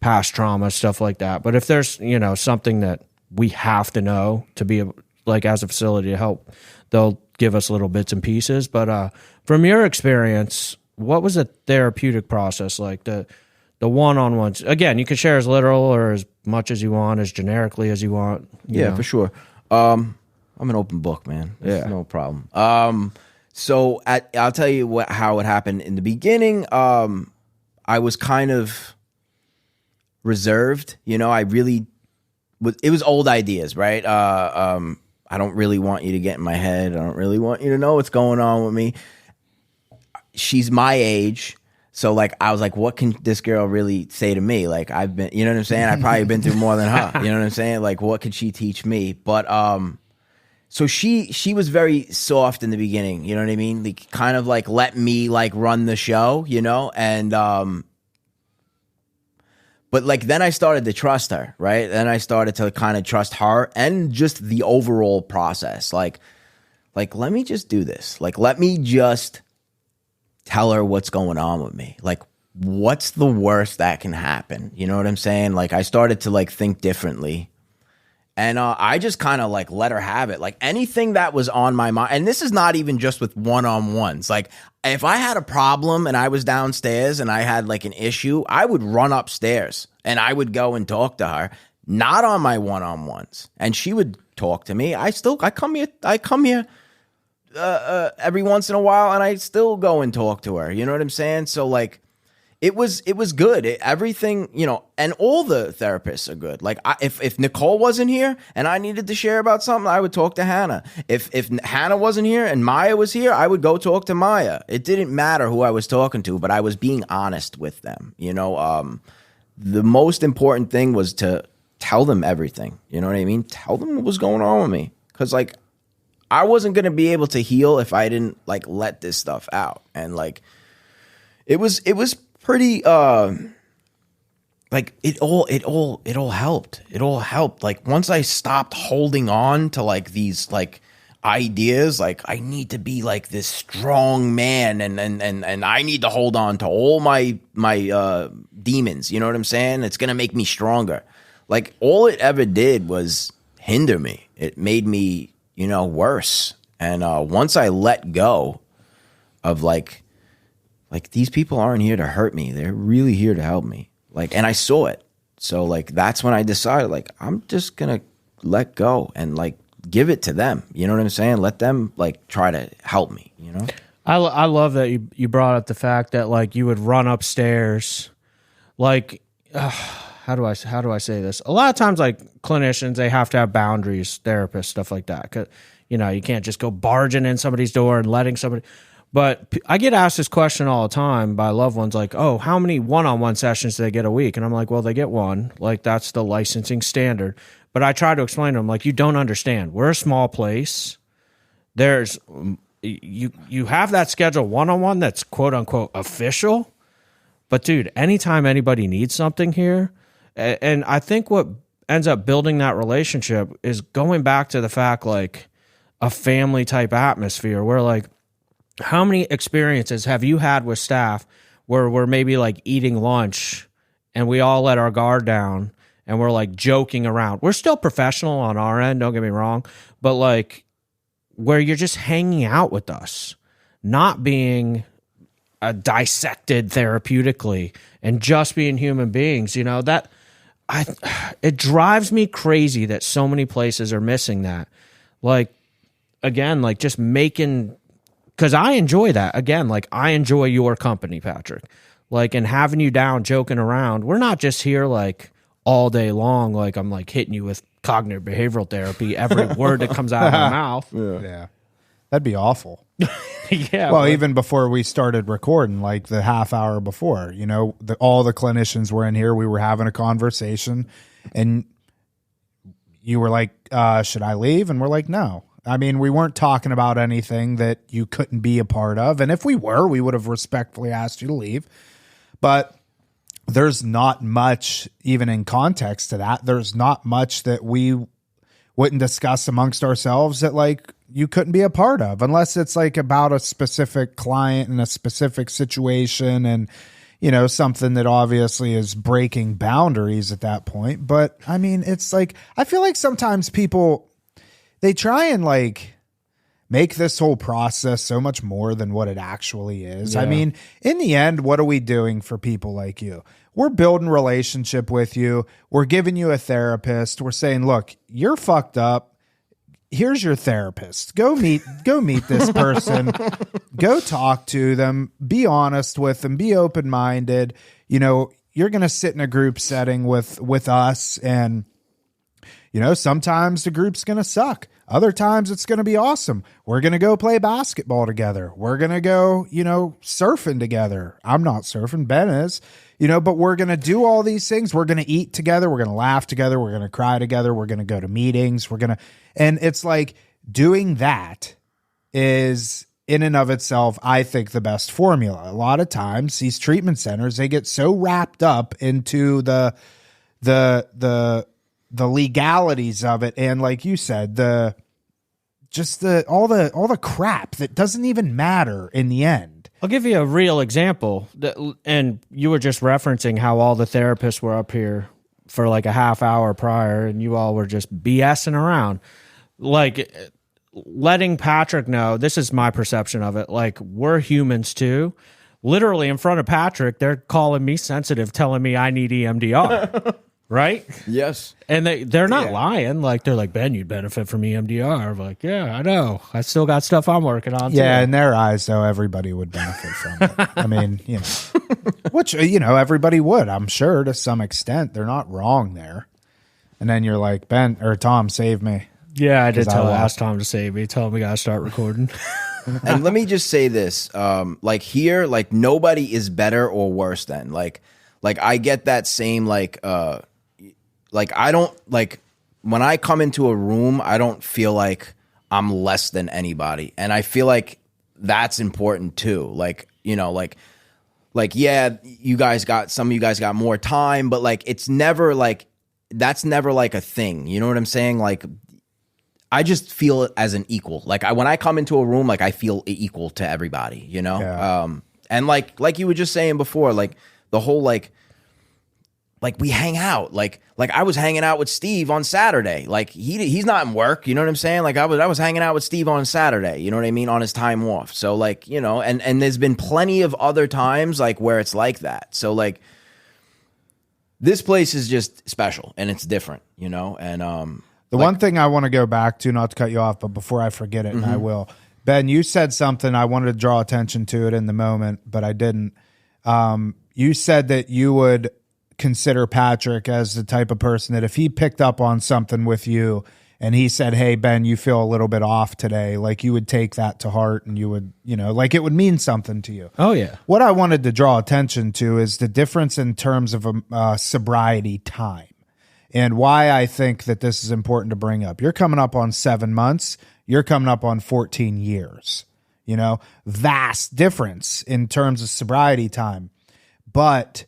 past trauma, stuff like that. But if there's, you know, something that we have to know to be like as a facility to help, they'll give us little bits and pieces. But from your experience, what was the therapeutic process like? The one-on-ones. Again, you can share as literal or as much as you want, as generically as you want. You know. For sure. I'm an open book, man. There's no problem. So I'll tell you how it happened in the beginning. I was kind of reserved. You know, it was old ideas, right? I don't really want you to get in my head. I don't really want you to know what's going on with me. She's my age. So like, I was like, what can this girl really say to me? Like I've been, you know what I'm saying? I've probably been through more than her, you know what I'm saying? Like what could she teach me? But, so she was very soft in the beginning, you know what I mean? Like kind of like let me like run the show, you know? And, But like then I started to trust her, right? Then I started to kind of trust her and just the overall process. Like let me just do this. Like let me just tell her what's going on with me. Like what's the worst that can happen? You know what I'm saying? Like I started to like think differently. And I just kind of like let her have it. Like anything that was on my mind. And this is not even just with one-on-ones. Like if I had a problem and I was downstairs and I had like an issue, I would run upstairs and I would go and talk to her, not on my one-on-ones. And she would talk to me. I come here every once in a while and I still go and talk to her. You know what I'm saying? So like, it was good. Everything, you know, and all the therapists are good. Like if Nicole wasn't here and I needed to share about something, I would talk to Hannah. If Hannah wasn't here and Maya was here, I would go talk to Maya. It didn't matter who I was talking to, but I was being honest with them. You know, the most important thing was to tell them everything. You know what I mean? Tell them what was going on with me. Because like I wasn't going to be able to heal if I didn't like let this stuff out. And like it was pretty like it all helped. It all helped. Like once I stopped holding on to like these like ideas, like I need to be like this strong man and I need to hold on to all my demons, you know what I'm saying? It's gonna make me stronger. Like all it ever did was hinder me. It made me, you know, worse. And once I let go of like these people aren't here to hurt me. They're really here to help me. Like, and I saw it. So like, that's when I decided like, I'm just going to let go and like give it to them. You know what I'm saying? Let them like try to help me, you know? I love that you brought up the fact that like you would run upstairs. Like, how do I say this? A lot of times like clinicians, they have to have boundaries, therapists, stuff like that. 'Cause, you know, you can't just go barging in somebody's door and letting somebody. But I get asked this question all the time by loved ones like, oh, how many one-on-one sessions do they get a week? And I'm like, well, they get one. Like, that's the licensing standard. But I try to explain to them, like, you don't understand. We're a small place. There's, you have that schedule one-on-one that's quote-unquote official. But, dude, anytime anybody needs something here, and I think what ends up building that relationship is going back to the fact, like, a family-type atmosphere where, like, how many experiences have you had with staff where we're maybe like eating lunch and we all let our guard down and we're like joking around? We're still professional on our end, don't get me wrong, but like where you're just hanging out with us, not being dissected therapeutically and just being human beings, you know, that it drives me crazy that so many places are missing that. Like, again, like just making... Because I enjoy that. Again, like I enjoy your company, Patrick. Like, and having you down, joking around. We're not just here like all day long. Like I'm like hitting you with cognitive behavioral therapy every word that comes out of my mouth. Yeah. That'd be awful. Yeah. Well, even before we started recording, like the half hour before, you know, all the clinicians were in here. We were having a conversation and you were like, should I leave? And we're like, no. I mean, we weren't talking about anything that you couldn't be a part of. And if we were, we would have respectfully asked you to leave. But there's not much, even in context to that, there's not much that we wouldn't discuss amongst ourselves that like you couldn't be a part of, unless it's like about a specific client and a specific situation and, you know, something that obviously is breaking boundaries at that point. But I mean, it's like, I feel like sometimes people... they try and like make this whole process so much more than what it actually is. Yeah. I mean, in the end, what are we doing for people like you? We're building relationship with you. We're giving you a therapist. We're saying, look, you're fucked up. Here's your therapist. Go meet this person. Go talk to them. Be honest with them. Be open-minded. You know, you're going to sit in a group setting with us, and you know, sometimes the group's going to suck. Other times it's going to be awesome. We're going to go play basketball together. We're going to go, you know, surfing together. I'm not surfing. Ben is, you know, but we're going to do all these things. We're going to eat together. We're going to laugh together. We're going to cry together. We're going to go to meetings. And it's like doing that is in and of itself, I think the best formula. A lot of times these treatment centers, they get so wrapped up into the legalities of it. And like you said, all the crap that doesn't even matter in the end. I'll give you a real example. And you were just referencing how all the therapists were up here for like a half hour prior and you all were just BSing around. Like, letting Patrick know, this is my perception of it, like, we're humans too. Literally in front of Patrick, they're calling me sensitive, telling me I need EMDR. Right? Yes. And they're not lying. Like, they're like, Ben, you'd benefit from EMDR. I'm like, yeah, I know. I still got stuff I'm working on too. Yeah, in their eyes, though, everybody would benefit from it. I mean, which, everybody would, I'm sure, to some extent. They're not wrong there. And then you're like, Ben or Tom, save me. Yeah, I did ask Tom to save me. Tell him we got to start recording. And let me just say this. Like here, like nobody is better or worse than. Like I get that same like I don't like when I come into a room, I don't feel like I'm less than anybody. And I feel like that's important too. Like, yeah, some of you guys got more time, but like it's never like that's never like a thing. You know what I'm saying? Like I just feel it as an equal. Like when I come into a room, like I feel equal to everybody, Yeah. And like you were just saying before, like the whole like we hang out. Like I was hanging out with Steve on Saturday. Like he's not in work, you know what I'm saying? Like I was hanging out with Steve on Saturday, you know what I mean, on his time off. So like, and there's been plenty of other times like where it's like that. So like this place is just special and it's different, and The one thing I want to go back to, not to cut you off, but before I forget it, and I will. Ben, you said something, I wanted to draw attention to it in the moment, but I didn't. You said that you would consider Patrick as the type of person that if he picked up on something with you and he said, hey, Ben, you feel a little bit off today, like you would take that to heart and you would, like it would mean something to you. Oh, yeah. What I wanted to draw attention to is the difference in terms of sobriety time. And why I think that this is important to bring up. You're coming up on 7 months. You're coming up on 14 years. Vast difference in terms of sobriety time. But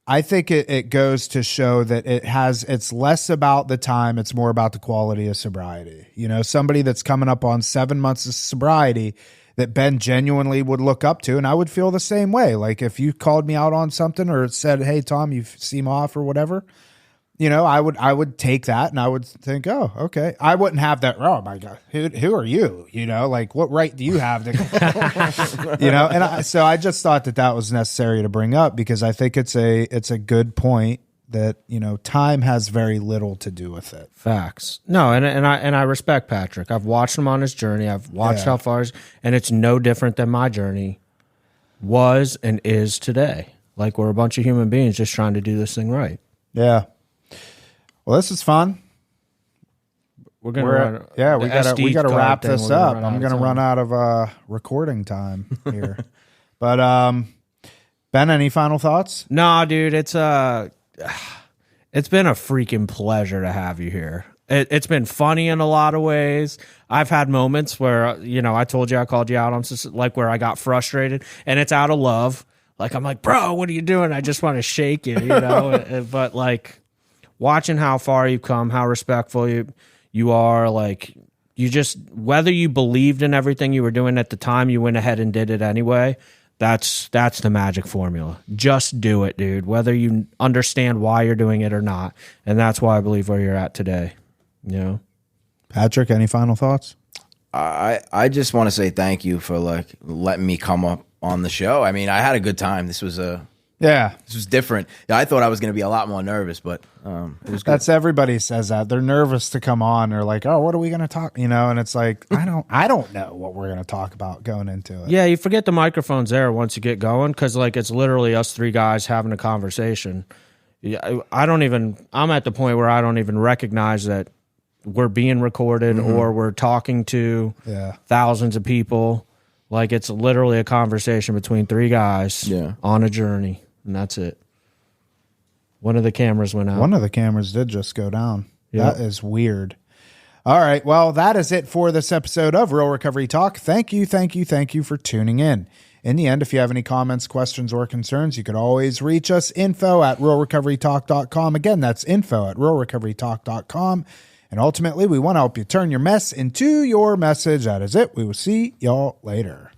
I think it goes to show that it's less about the time. It's more about the quality of sobriety. Somebody that's coming up on 7 months of sobriety that Ben genuinely would look up to. And I would feel the same way. Like if you called me out on something or said, hey, Tom, you seem off or whatever, I would take that and I would think, oh, okay. I wouldn't have that. Oh my God, who are you? Like what right do you have to, And so I just thought that was necessary to bring up because I think it's a good point that, time has very little to do with it. Facts. No. And I respect Patrick. I've watched him on his journey. I've watched how far and it's no different than my journey was and is today. Like we're a bunch of human beings just trying to do this thing right. Yeah. Well, this is fun. We gotta wrap this up. I'm gonna run out of recording time here. But Ben, any final thoughts? No, dude, it's been a freaking pleasure to have you here. It's been funny in a lot of ways. I've had moments where I told you I called you out on like where I got frustrated, and it's out of love. Like I'm like, bro, what are you doing? I just want to shake you, but like. Watching how far you've come, how respectful you are, like you just whether you believed in everything you were doing at the time, you went ahead and did it anyway. That's the magic formula. Just do it, dude. Whether you understand why you're doing it or not, and that's why I believe where you're at today. Patrick, any final thoughts? I just want to say thank you for like letting me come up on the show. I mean, I had a good time. This was different. I thought I was going to be a lot more nervous, but it was good. That's everybody says that. They're nervous to come on. They're like, "Oh, what are we going to talk?" And it's like, I don't know what we're going to talk about going into it. Yeah, you forget the microphone's there once you get going because like it's literally us three guys having a conversation. Yeah, I'm at the point where I don't even recognize that we're being recorded or we're talking to thousands of people. Like it's literally a conversation between three guys on a journey. And that's it. One of the cameras went out. One of the cameras did just go down. Yep. That is weird. All right. Well, that is it for this episode of Real Recovery Talk. Thank you for tuning in. In the end, if you have any comments, questions, or concerns, you could always reach us, info@realrecoverytalk.com. Again, that's info@realrecoverytalk.com. And ultimately, we want to help you turn your mess into your message. That is it. We will see y'all later.